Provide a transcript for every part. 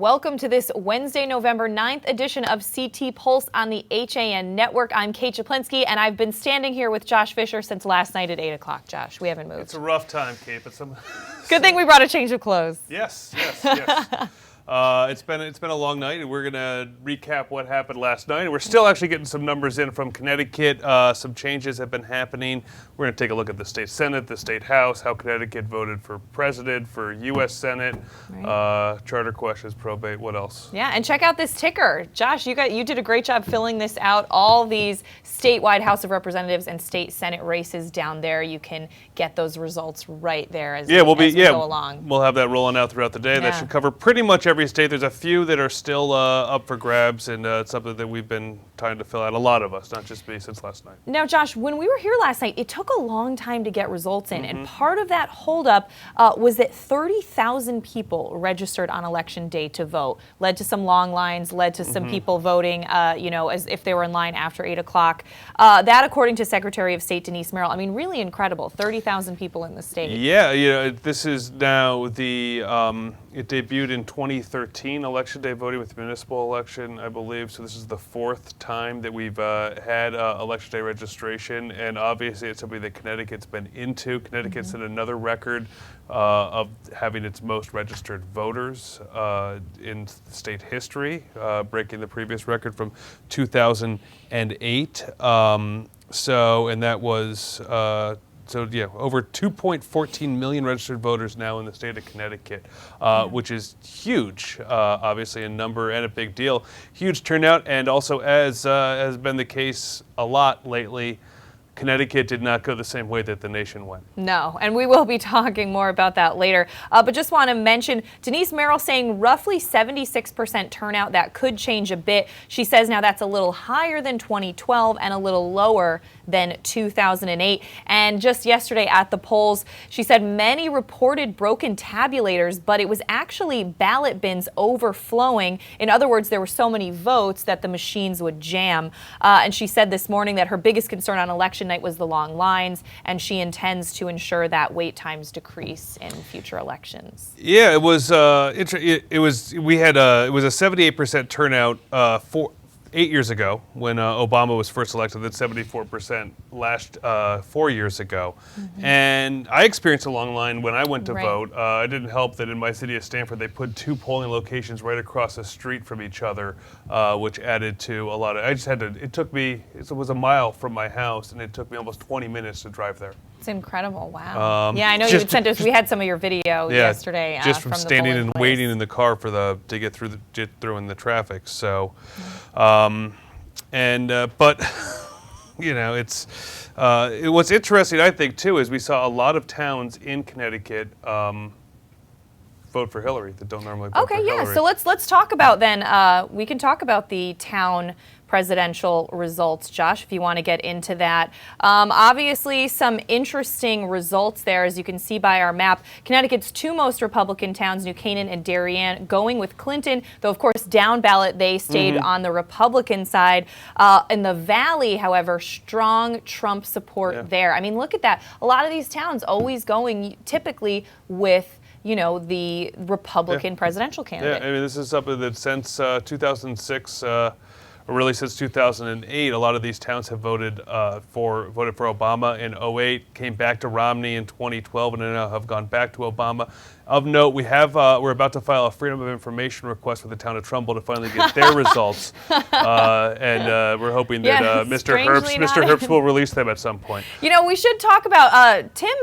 Welcome to this Wednesday, November 9th edition of CT Pulse on the HAN Network. I'm Kate Czaplinski, and I've been standing here with Josh Fisher since last night at 8 o'clock. Josh, we haven't moved. It's a rough time, Kate, but Good thing we brought a change of clothes. Yes. It's been a long night, and we're going to recap what happened last night. And we're still actually getting some numbers in from Connecticut. Some changes have been happening. We're going to take a look at the state Senate, the state House, how Connecticut voted for president, for U.S. Senate, right. Charter questions, probate, what else? Yeah, and check out this ticker. Josh, you did a great job filling this out. All these statewide House of Representatives and state Senate races down there. You can get those results right there as we go along. We'll have that rolling out throughout the day. Yeah. That should cover pretty much every state. There's a few that are still up for grabs, and it's something that we've been trying to fill out, a lot of us, not just me, since last night. Now, Josh, when we were here last night, it took a long time to get results in, and part of that holdup was that 30,000 people registered on election day to vote. Led to some long lines, led to some people voting, as if they were in line after 8 o'clock. That, according to Secretary of State Denise Merrill, I mean, really incredible. 30,000 people in the state. Yeah, this is now it debuted in 2013, Election Day voting with the municipal election, I believe. So this is the fourth time that we've had Election Day registration. And obviously it's something that Connecticut's been into. Connecticut set another record of having its most registered voters in state history, breaking the previous record from 2008. And that was... over 2.14 million registered voters now in the state of Connecticut, which is huge, obviously a number and a big deal. Huge turnout, and also, as has been the case a lot lately, Connecticut did not go the same way that the nation went. No, and we will be talking more about that later. But just want to mention Denise Merrill saying roughly 76% turnout. That could change a bit. She says now that's a little higher than 2012 and a little lower than 2008. And just yesterday at the polls, she said many reported broken tabulators, but it was actually ballot bins overflowing. In other words, there were so many votes that the machines would jam. And she said this morning that her biggest concern on election night was the long lines, and she intends to ensure that wait times decrease in future elections. Yeah, it was a 78% turnout 8 years ago when Obama was first elected, then 74% last 4 years ago. And I experienced a long line when I went to vote. It didn't help that in my city of Stamford, they put two polling locations right across the street from each other, which added to a lot of, it was a mile from my house, and it took me almost 20 minutes to drive there. It's incredible, wow. Yeah, I know you had sent us, we had some of your video yesterday. Just from standing and waiting in the car to get through in the traffic, so. But what's interesting, I think, too, is we saw a lot of towns in Connecticut vote for Hillary that don't normally vote for Hillary. Okay, yeah. So let's talk about then. We can talk about the town presidential results, Josh, if you want to get into that. Obviously, some interesting results there, as you can see by our map. Connecticut's two most Republican towns, New Canaan and Darien, going with Clinton, though, of course, down ballot, they stayed on the Republican side. In the Valley, however, strong Trump support there. I mean, look at that. A lot of these towns always going typically with the Republican presidential candidate. Yeah, I mean, this is something that since 2006, or really since 2008, a lot of these towns have voted for Obama in 2008, came back to Romney in 2012, and now have gone back to Obama. Of note, we're about to file a Freedom of Information request with the town of Trumbull to finally get their results, and we're hoping that Mr. Herbst will release them at some point. We should talk about Tim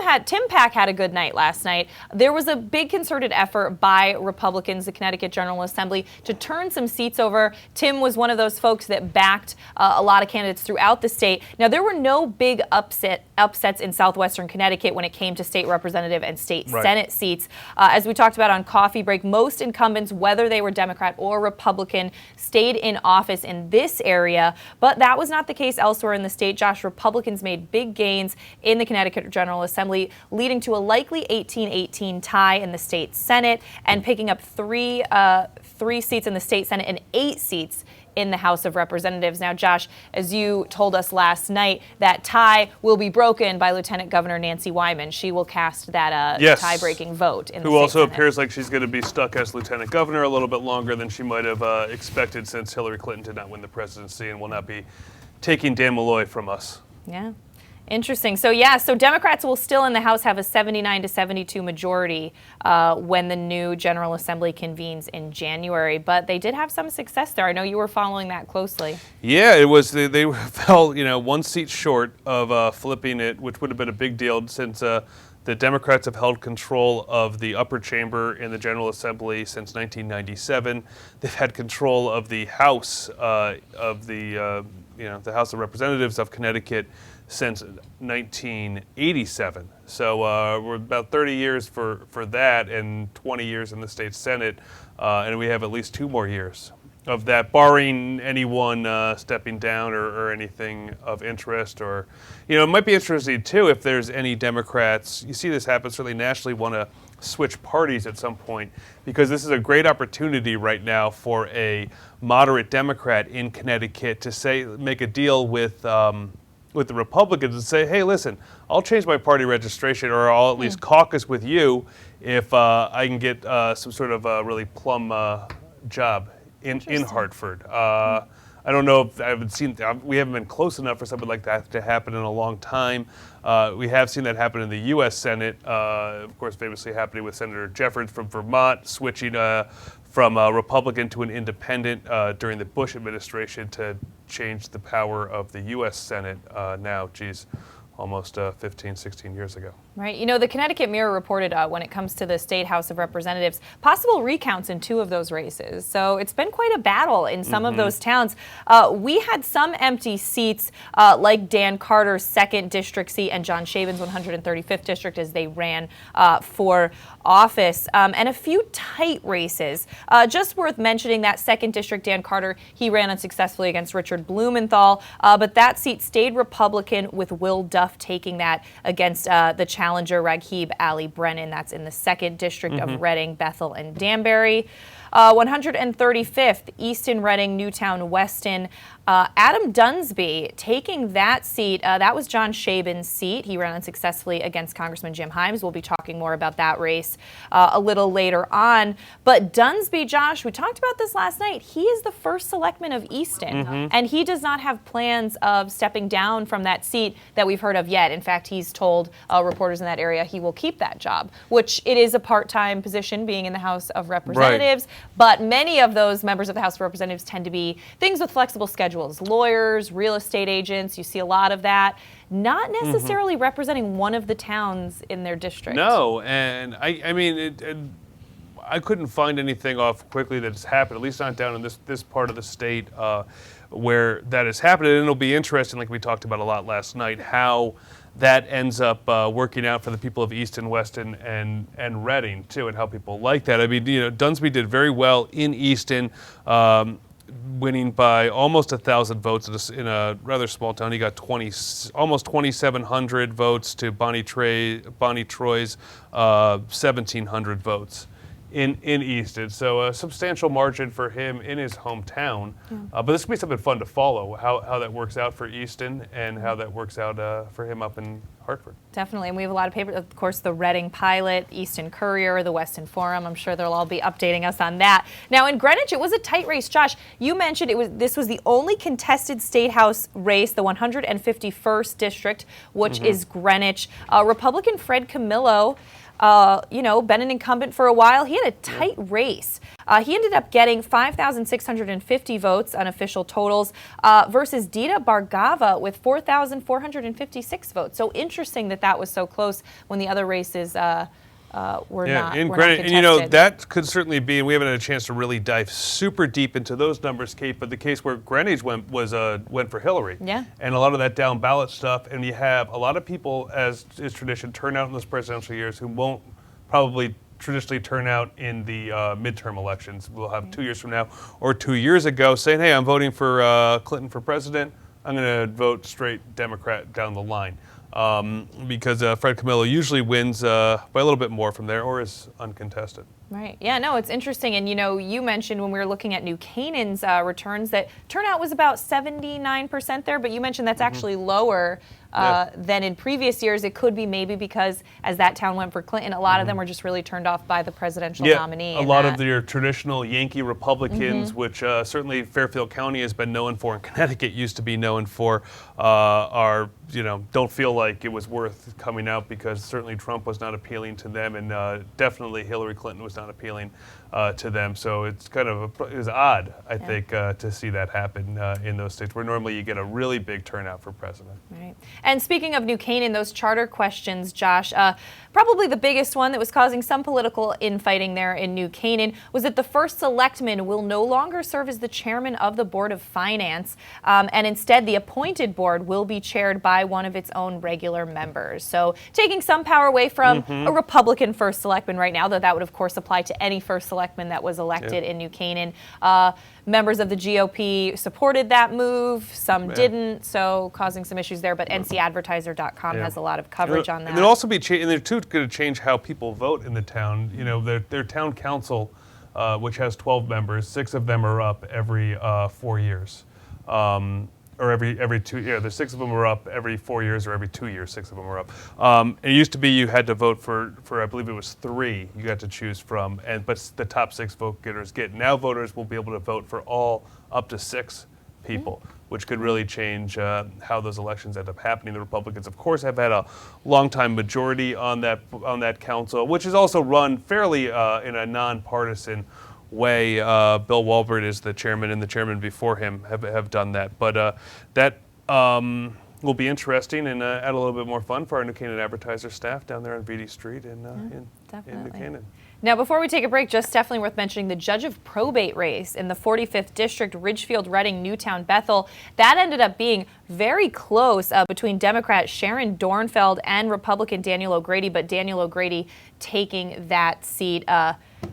Pack had a good night last night. There was a big concerted effort by Republicans, the Connecticut General Assembly, to turn some seats over. Tim was one of those folks that backed a lot of candidates throughout the state. Now, there were no big upsets in southwestern Connecticut when it came to state representative and state Senate seats. As we talked about on Coffee Break, most incumbents, whether they were Democrat or Republican, stayed in office in this area, but that was not the case elsewhere in the state. Josh, Republicans made big gains in the Connecticut General Assembly, leading to a likely 18-18 tie in the state Senate and picking up three seats in the state Senate and 8 seats in the House of Representatives. Now, Josh, as you told us last night, that tie will be broken by Lieutenant Governor Nancy Wyman. She will cast that tie-breaking vote in the Who also Senate. appears like she's going to be stuck as Lieutenant Governor a little bit longer than she might have expected, since Hillary Clinton did not win the presidency and will not be taking Dan Malloy from us. Yeah. Interesting. So Democrats will still in the House have a 79-72 majority when the new General Assembly convenes in January. But they did have some success there. I know you were following that closely. Yeah, it was. They fell, one seat short of flipping it, which would have been a big deal since the Democrats have held control of the upper chamber in the General Assembly since 1997. They've had control of the House of the House of Representatives of Connecticut since 1987. So we're about 30 years for that, and 20 years in the state Senate, and we have at least 2 more years of that, barring anyone stepping down or anything of interest. Or, it might be interesting too if there's any Democrats, you see this happen certainly nationally, want to switch parties at some point, because this is a great opportunity right now for a moderate Democrat in Connecticut to make a deal with the Republicans and say, hey, listen, I'll change my party registration, or I'll at least caucus with you if I can get some sort of really plum job in Hartford. I don't know if we haven't been close enough for something like that to happen in a long time. We have seen that happen in the U.S. Senate, of course, famously happening with Senator Jeffords from Vermont, switching from a Republican to an independent during the Bush administration to change the power of the U.S. Senate now, almost 15, 16 years ago. Right. The Connecticut Mirror reported when it comes to the State House of Representatives, possible recounts in 2 of those races. So it's been quite a battle in some of those towns. We had some empty seats like Dan Carter's 2nd district seat and John Shaben's 135th district as they ran for office, and a few tight races. Just worth mentioning that 2nd district, Dan Carter, he ran unsuccessfully against Richard Blumenthal, but that seat stayed Republican with Will Duff taking that against the challenger Raghib Ali Brennan. That's in the 2nd district of Reading, Bethel, and Danbury. 135th, Easton, Reading, Newtown, Weston. Adam Dunsby taking that seat. That was John Shaben's seat. He ran unsuccessfully against Congressman Jim Himes. We'll be talking more about that race a little later on. But Dunsby, Josh, we talked about this last night. He is the first selectman of Easton, and he does not have plans of stepping down from that seat that we've heard of yet. In fact, he's told reporters in that area he will keep that job, which it is a part-time position being in the House of Representatives. Right. But many of those members of the House of Representatives tend to be things with flexible schedules, lawyers, real estate agents. You see a lot of that, not necessarily representing one of the towns in their district. No, and I couldn't find anything off quickly that's happened, at least not down in this part of the state where that has happened. And it'll be interesting, like we talked about a lot last night, how that ends up working out for the people of Easton, Weston, and Reading, too, and how people like that. Dunsby did very well in Easton, winning by almost 1,000 votes in a rather small town. He got almost 2,700 votes to Bonnie Troy's 1,700 votes in Easton. So a substantial margin for him in his hometown. But this will be something fun to follow, how that works out for Easton and how that works out for him up in Hartford. Definitely, and we have a lot of papers. Of course, the Reading Pilot, Easton Courier, the Weston Forum. I'm sure they'll all be updating us on that. Now, in Greenwich, it was a tight race. Josh, you mentioned this was the only contested state house race, the 151st district, which is Greenwich. Republican Fred Camillo, been an incumbent for a while. He had a tight race. He ended up getting 5,650 votes on official totals versus Dita Bargava with 4,456 votes. So interesting that was so close when the other races were not contested. And that could certainly be, and we haven't had a chance to really dive super deep into those numbers, Kate, but the case where Greenwich went for Hillary. Yeah. And a lot of that down ballot stuff, and you have a lot of people, as is tradition, turn out in those presidential years who won't probably traditionally turn out in the midterm elections. We'll have 2 years from now or 2 years ago saying, hey, I'm voting for Clinton for president. I'm going to vote straight Democrat down the line. Because Fred Camillo usually wins by a little bit more from there or is uncontested. Right. Yeah, no, it's interesting. And, you mentioned when we were looking at New Canaan's returns that turnout was about 79% there, but you mentioned that's actually lower than in previous years. It could be maybe because as that town went for Clinton, a lot of them were just really turned off by the presidential nominee. A lot of your traditional Yankee Republicans, which certainly Fairfield County has been known for and Connecticut used to be known for, don't feel like it was worth coming out because certainly Trump was not appealing to them and definitely Hillary Clinton was not appealing to them. So it's kind of it was odd, I think, to see that happen in those states where normally you get a really big turnout for president. Right. And speaking of New Canaan, those charter questions, Josh, probably the biggest one that was causing some political infighting there in New Canaan was that the first selectman will no longer serve as the chairman of the Board of Finance, and instead the appointed board will be chaired by one of its own regular members. So taking some power away from a Republican first selectman right now, though that would of course apply to any first selectman that was elected in New Canaan. Members of the GOP supported that move, some didn't, so causing some issues there, but ncadvertiser.com has a lot of coverage on that. And they'll also be and they're too going to change how people vote in the town. Their town council, which has 12 members, 6 of them are up every 4 years. Or every 2 years. There's 6 of them are up every 4 years, or every 2 years, 6 of them are up. It used to be you had to vote for I believe it was 3 you got to choose from, but the top 6 vote getters get. Now voters will be able to vote for all up to 6 people, which could really change how those elections end up happening. The Republicans, of course, have had a long-time majority on that council, which is also run fairly in a nonpartisan way. Bill Walbert is the chairman, and the chairman before him have done that. But that will be interesting and add a little bit more fun for our New Canaan Advertiser staff down there on Beatty Street in New Canaan. Now, before we take a break, just definitely worth mentioning the judge of probate race in the 45th District, Ridgefield, Reading, Newtown, Bethel. That ended up being very close between Democrat Sharon Dornfeld and Republican Daniel O'Grady, but Daniel O'Grady taking that seat.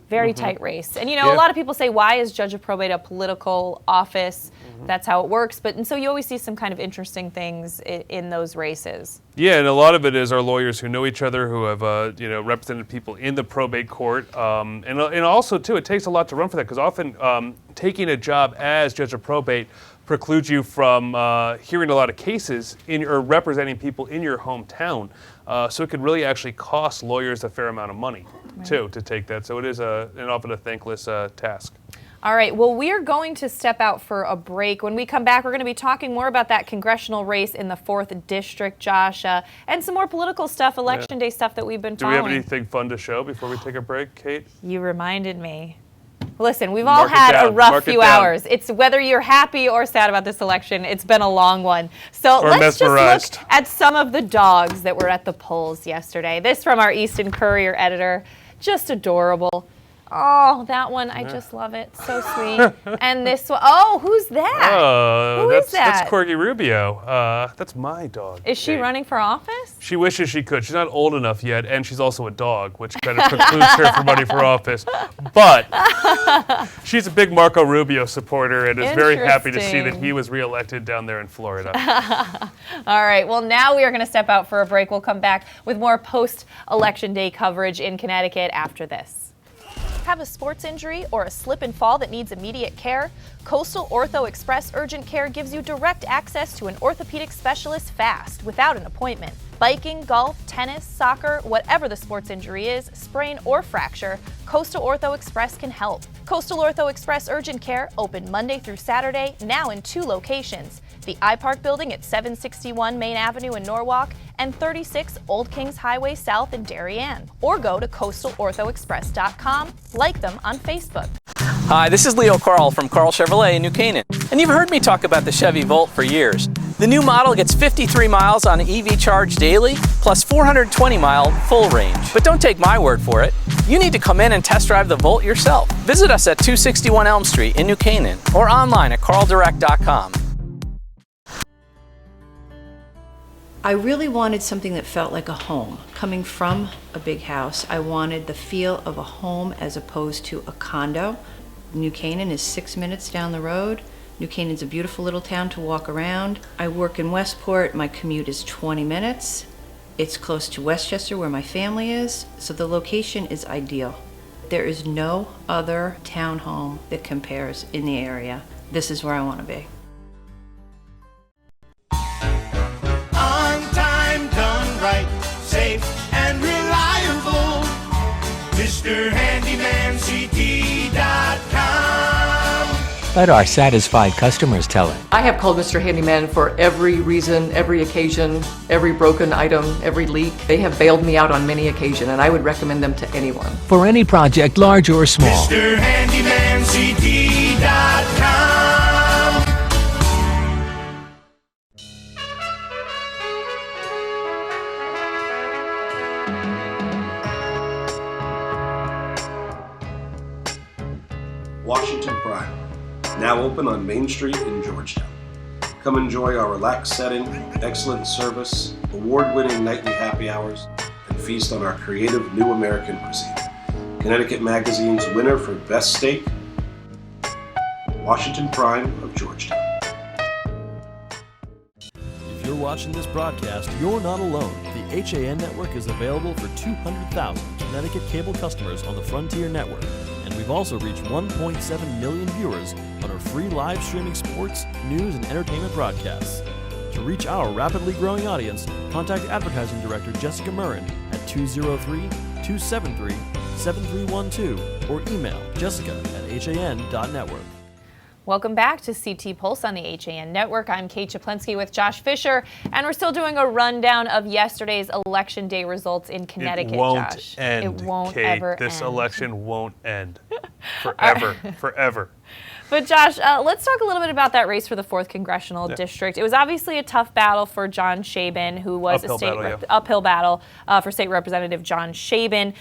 Very tight race. And, a lot of people say, why is judge of probate a political office? That's how it works. And so you always see some kind of interesting things in those races. Yeah, and a lot of it is our lawyers who know each other, who have, represented people in the probate court. And also, too, it takes a lot to run for that because often taking a job as judge of probate precludes you from hearing a lot of cases or representing people in your hometown. So it could really actually cost lawyers a fair amount of money, too, to take that. So it is often a thankless task. All right, well, we are going to step out for a break. When we come back, we're going to be talking more about that congressional race in the 4th District, Josh, and some more political stuff, Election Day stuff that we've been following. Do we have anything fun to show before we take a break, Kate? You reminded me. Listen, we've all had a rough few hours. It's whether you're happy or sad about this election, it's been a long one. So let's just look at some of the dogs that were at the polls yesterday. This from our Easton Courier editor, just adorable. Oh, that one, I just love it. So sweet. And this one, who's that? Who is that? That's Corgi Rubio. That's my dog. Is she running for office? She wishes she could. She's not old enough yet, and she's also a dog, which kind of precludes her from running for office. But she's a big Marco Rubio supporter and is very happy to see that he was reelected down there in Florida. All right, well, now we are going to step out for a break. We'll come back with more post-Election Day coverage in Connecticut after this. Have a sports injury or a slip and fall that needs immediate care? Coastal Ortho Express Urgent Care gives you direct access to an orthopedic specialist fast, without an appointment. Biking, golf, tennis, soccer, whatever the sports injury is, sprain or fracture, Coastal Ortho Express can help. Coastal Ortho Express Urgent Care, open Monday through Saturday, now in 2 locations. The iPark building at 761 Main Avenue in Norwalk and 36 Old Kings Highway South in Darien. Or go to coastalorthoexpress.com, like them on Facebook. Hi, this is Leo Carl from Carl Chevrolet in New Canaan. And you've heard me talk about the Chevy Volt for years. The new model gets 53 miles on EV charge daily, plus 420-mile full range. But don't take my word for it. You need to come in and test drive the Volt yourself. Visit us at 261 Elm Street in New Canaan or online at carldirect.com. I really wanted something that felt like a home. Coming from a big house, I wanted the feel of a home as opposed to a condo. New Canaan is 6 minutes down the road. New Canaan's a beautiful little town to walk around. I work in Westport. My commute is 20 minutes. It's close to Westchester, where my family is, so the location is ideal. there is no other townhome that compares in the area. This is where I want to be. On time, done right, safe and reliable. MrHandymanCT.com. Let our satisfied customers tell it. I have called Mr. Handyman for every reason, every occasion, every broken item, every leak. They have bailed me out on many occasions, and I would recommend them to anyone. For any project, large or small. MrHandymanCT.com. Washington Prime, now open on Main Street in Georgetown. Come enjoy our relaxed setting, excellent service, award-winning nightly happy hours, and feast on our creative new American cuisine. Connecticut Magazine's winner for Best Steak, Washington Prime of Georgetown. If you're watching this broadcast, you're not alone. The HAN network is available for 200,000 Connecticut cable customers on the Frontier network. And we've also reached 1.7 million viewers on our free live streaming sports, news, and entertainment broadcasts. To reach our rapidly growing audience, contact Advertising Director Jessica Murrin at 203-273-7312 or email jessica@han.network. Welcome back to CT Pulse on the HAN Network. I'm Kate Czaplinski with Josh Fisher, and we're still doing a rundown of yesterday's Election Day results in Connecticut, It won't Josh. end, It won't Kate. ever This end. election won't end. Forever. Forever. But Josh, let's talk a little bit about that race for the 4th Congressional District. It was obviously a tough battle for John Shaben, who was uphill battle for State Representative John Shaben.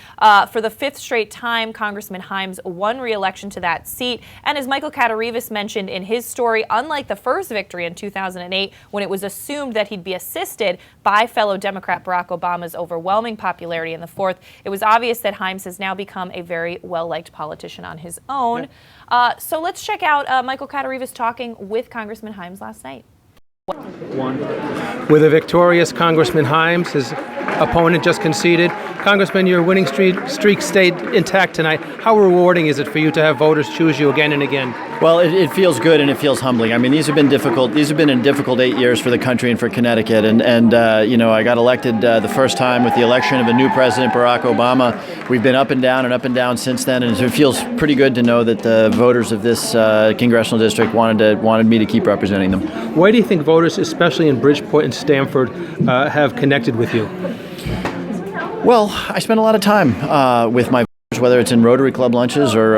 For the 5th straight time, Congressman Himes won re-election to that seat. And as Michael Katarivas mentioned in his story, unlike the first victory in 2008, when it was assumed that he'd be assisted by fellow Democrat Barack Obama's overwhelming popularity in the 4th, it was obvious that Himes has now become a very well-liked politician on his own. So let's check out Michael Katarivas talking with Congressman Himes last night. With a victorious Congressman Himes, his opponent just conceded. Congressman, your winning streak stayed intact tonight. How rewarding is it for you to have voters choose you again and again? Well, it feels good and it feels humbling. I mean, these have been difficult. These have been a difficult 8 years for the country and for Connecticut. And you know, I got elected the first time with the election of a new president, Barack Obama. We've been up and down since then, and it feels pretty good to know that the voters of this congressional district wanted me to keep representing them. Why do you think voters, especially in Bridgeport and Stamford, have connected with you? Well, I spend a lot of time with my voters, whether it's in Rotary Club lunches or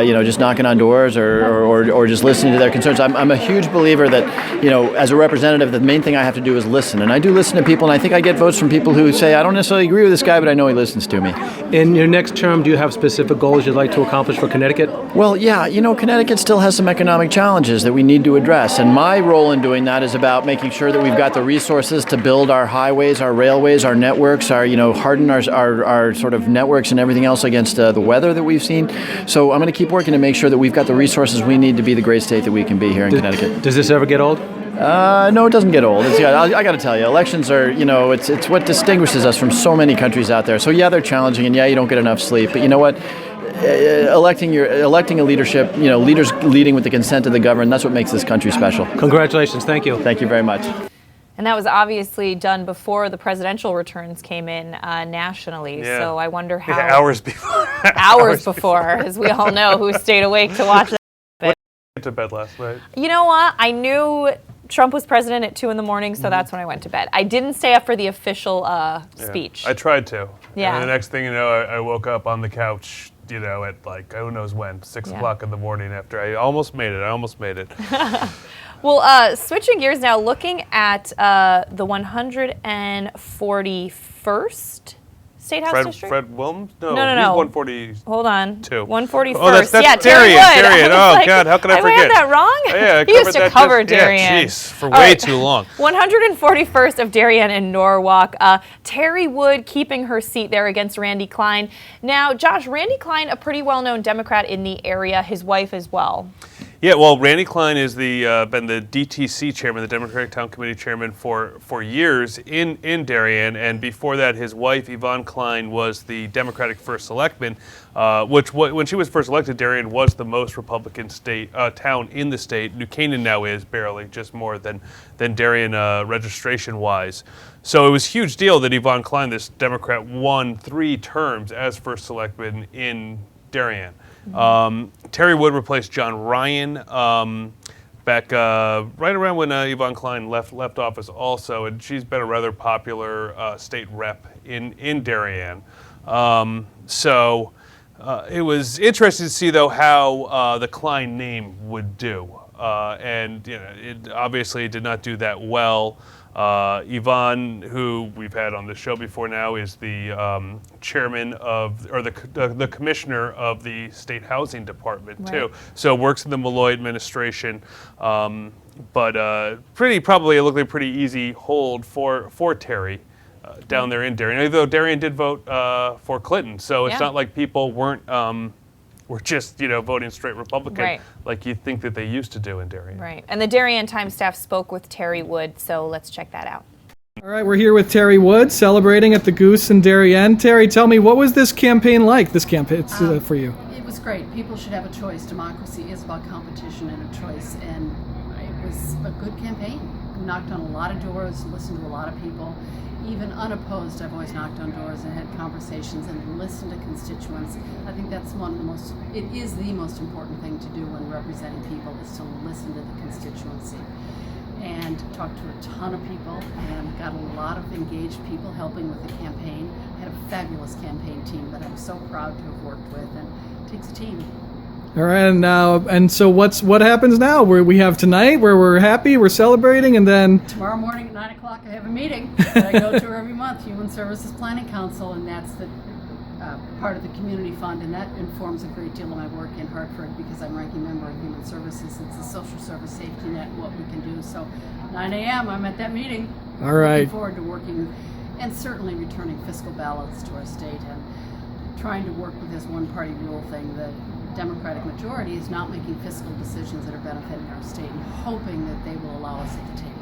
you know, just knocking on doors or just listening to their concerns. I'm a huge believer that, you know, as a representative, the main thing I have to do is listen. And I do listen to people, and I think I get votes from people who say, I don't necessarily agree with this guy, but I know he listens to me. In your next term, do you have specific goals you'd like to accomplish for Connecticut? Well, yeah, you know, Connecticut still has some economic challenges that we need to address. And my role in doing that is about making sure that we've got the resources to build our highways, our railways, our networks, you know, harden our sort of networks and everything else against the weather that we've seen. So I'm going to keep working to make sure that we've got the resources we need to be the great state that we can be here in Connecticut. Does this ever get old? No, it doesn't get old. I got to tell you, elections are, you know, it's what distinguishes us from so many countries out there. So yeah, they're challenging, and yeah, you don't get enough sleep. But you know what? Electing a leadership, you know, leaders leading with the consent of the governed, that's what makes this country special. Congratulations. Thank you. Thank you very much. And that was obviously done before the presidential returns came in nationally. Yeah. So I wonder how... Yeah, hours before. hours before, as we all know, who stayed awake to watch that. Went to bed last night. You know what? I knew Trump was president at 2 a.m, so that's when I went to bed. I didn't stay up for the official speech. I tried to. Yeah. And the next thing you know, I woke up on the couch, you know, at like, who knows when, 6 o'clock in the morning after I almost made it. Well, switching gears now, looking at the 141st State House District? Fred Wilms? No. No. He's 140. Hold on. 141st. Oh, that's yeah, Darien. Oh, like, God, how could I forget? Have I had that wrong? Yeah, he used to cover Darien. Yeah, jeez, for way too long. 141st of Darien in Norwalk. Terry Wood keeping her seat there against Randy Klein. Now, Josh, Randy Klein, a pretty well-known Democrat in the area, his wife as well. Yeah, well, Randy Klein is been the DTC chairman, the Democratic Town Committee chairman for years in Darien, and before that, his wife Yvonne Klein was the Democratic first selectman, which when she was first elected, Darien was the most Republican town in the state. New Canaan now is barely, just more than Darien registration-wise. So it was a huge deal that Yvonne Klein, this Democrat, won 3 terms as first selectman in Darien. Terry Wood replaced John Ryan back right around when Yvonne Klein left office also, and she's been a rather popular state rep in Darien. So it was interesting to see, though, how the Klein name would do. And it obviously did not do that well. Yvonne, who we've had on the show before now, is the chairman the commissioner of the state housing department too. So works in the Malloy administration, but probably it looked like a pretty easy hold for Terry down there in Darien. Although Darien did vote for Clinton, so it's not like people were just voting straight Republican like you think that they used to do in Darien. Right. And the Darien Times staff spoke with Terry Wood, so let's check that out. All right, we're here with Terry Wood, celebrating at the Goose in Darien. Terry, tell me, what was this campaign like, for you? It was great. People should have a choice. Democracy is about competition and a choice, and it was a good campaign. Knocked on a lot of doors, listened to a lot of people. Even unopposed, I've always knocked on doors and had conversations and listened to constituents. I think that's it is the most important thing to do when representing people, is to listen to the constituency. And talked to a ton of people and got a lot of engaged people helping with the campaign. I had a fabulous campaign team that I'm so proud to have worked with, and it takes a team. All right, and so what happens now? We have tonight where we're happy, we're celebrating, and then tomorrow morning at 9 o'clock I have a meeting that I go to every month, Human Services Planning Council, and that's the part of the community fund, and that informs a great deal of my work in Hartford because I'm ranking member of Human Services. It's a social service safety net, what we can do. So 9 a.m. I'm at that meeting. All right. Looking forward to working and certainly returning fiscal balance to our state and trying to work with this one-party rule thing. The Democratic majority is not making fiscal decisions that are benefiting our state, and hoping that they will allow us at the table.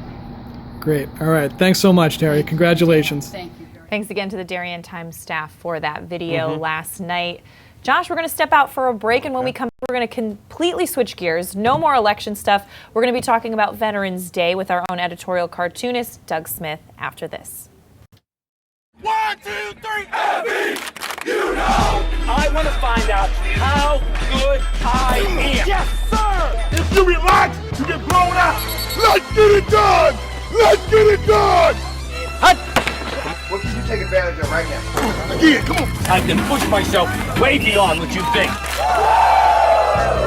Great. All right. Thanks so much, Terry. Congratulations. Thank you. Thanks again to the Darien Times staff for that video last night. Josh, we're going to step out for a break, and when we come back, we're going to completely switch gears. No more election stuff. We're going to be talking about Veterans Day with our own editorial cartoonist, Doug Smith, after this. 1, 2, 3, Abby! You know! I want to find out how good I am. Yes, sir! If you relax, you get blown out. Let's get it done! Let's get it done! What can you take advantage of right now? Again, come on! I can push myself way beyond what you think.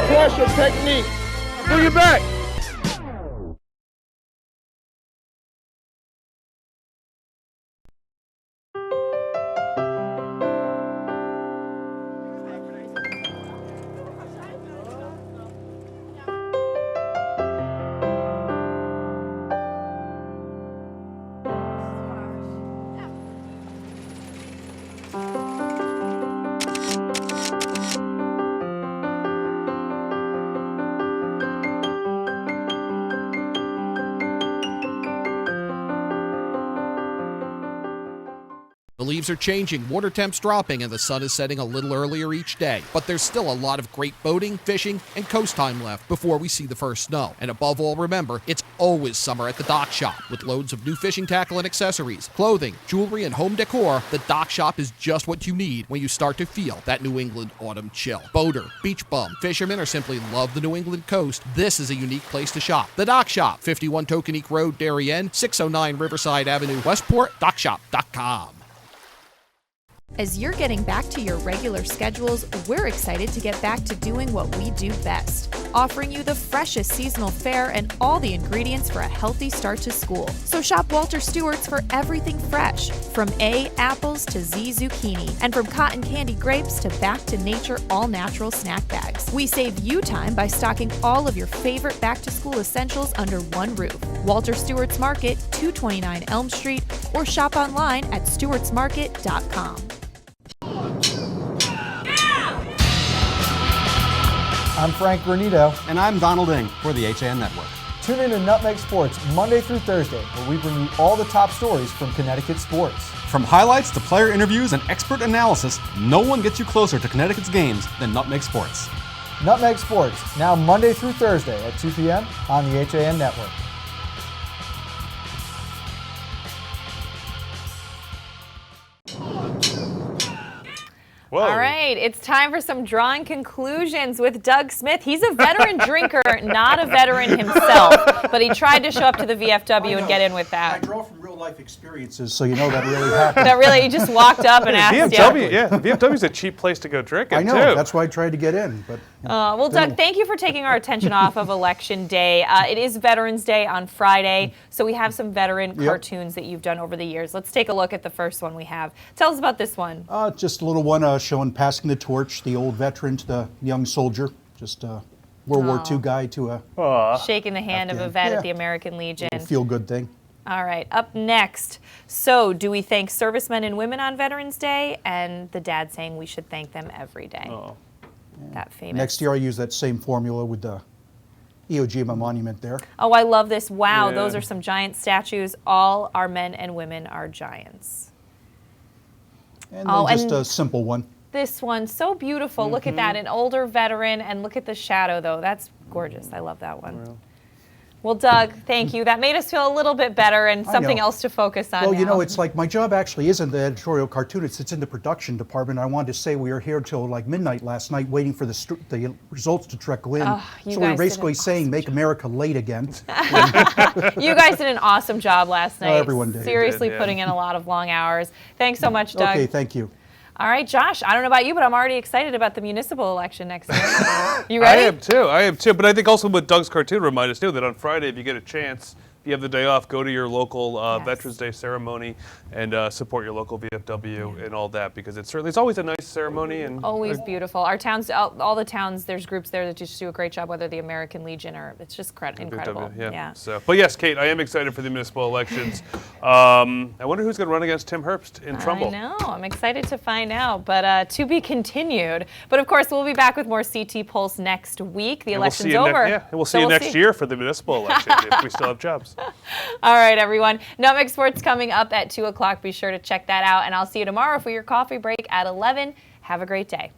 Pressure technique. Bring it back. The leaves are changing, water temps dropping, and the sun is setting a little earlier each day. But there's still a lot of great boating, fishing, and coast time left before we see the first snow. And above all, remember, it's always summer at the Dock Shop. With loads of new fishing tackle and accessories, clothing, jewelry, and home decor, the Dock Shop is just what you need when you start to feel that New England autumn chill. Boater, beach bum, fisherman, or simply love the New England coast, this is a unique place to shop. The Dock Shop, 51 Tokenique Road, Darien, 609 Riverside Avenue, Westport, dockshop.com. As you're getting back to your regular schedules, we're excited to get back to doing what we do best, offering you the freshest seasonal fare and all the ingredients for a healthy start to school. So shop Walter Stewart's for everything fresh, from A, apples to Z, zucchini, and from cotton candy grapes to back to nature all-natural snack bags. We save you time by stocking all of your favorite back-to-school essentials under one roof. Walter Stewart's Market, 229 Elm Street, or shop online at stewartsmarket.com. I'm Frank Granito. And I'm Donald Ng for the HAN Network. Tune in to Nutmeg Sports Monday through Thursday, where we bring you all the top stories from Connecticut sports. From highlights to player interviews and expert analysis, no one gets you closer to Connecticut's games than Nutmeg Sports. Nutmeg Sports, now Monday through Thursday at 2 p.m. on the HAN Network. Whoa. All right, it's time for some drawing conclusions with Doug Smith. He's a veteran drinker, not a veteran himself, but he tried to show up to the VFW and get in with that. I draw from real life experiences, so you know that really happened. That really, he just walked up and asked VFW, yeah, VFW's a cheap place to go drinking, I know, too. that's why I tried to get in. But well, Doug, thank you for taking our attention off of Election Day. It is Veterans Day on Friday, so we have some veteran cartoons that you've done over the years. Let's take a look at the first one we have. Tell us about this one. Just a little one showing passing the torch, the old veteran to the young soldier, just a World War II guy to a... Shaking the hand of a vet at the American Legion. Feel-good thing. All right, up next. So, do we thank servicemen and women on Veterans Day? And the dad saying we should thank them every day. That famous. Next year I use that same formula with the Iwo Jima monument there. Oh, I love this. Wow, Yeah. those are some giant statues. All our men and women are giants. And then just a simple one. This one, so beautiful. Look at that, an older veteran, and look at the shadow, though. That's gorgeous. I love that one. Well, Doug, thank you. That made us feel a little bit better and something else to focus on Well, now. you know, it's like my job actually isn't the editorial cartoonist. It's in the production department. I wanted to say we were here till like midnight last night waiting for the results to trickle in. You So guys we're did basically an saying make America late again. You guys did an awesome job last night. Everyone did. Seriously They did, yeah. putting in a lot of long hours. Thanks so much, Doug. Okay, thank you. All right, Josh, I don't know about you, but I'm already excited about the municipal election next year. You ready? I am too. But I think also what Doug's cartoon reminded us too, that on Friday, if you get a chance, if you have the day off, go to your local Veterans Day ceremony and support your local VFW and all that, because it's always a nice ceremony. And Always beautiful. Our towns, all the towns, there's groups there that just do a great job, whether the American Legion or it's just incredible. Yeah. So, but yes, Kate, I am excited for the municipal elections. I wonder who's going to run against Tim Herbst in Trumbull. I know. I'm excited to find out, but to be continued. But of course, we'll be back with more CT Pulse next week. The election's over. And we'll see you next year for the municipal election if we still have jobs. All right, everyone. Nutmeg Sports coming up at 2 o'clock. Be sure to check that out. And I'll see you tomorrow for your coffee break at 11. Have a great day.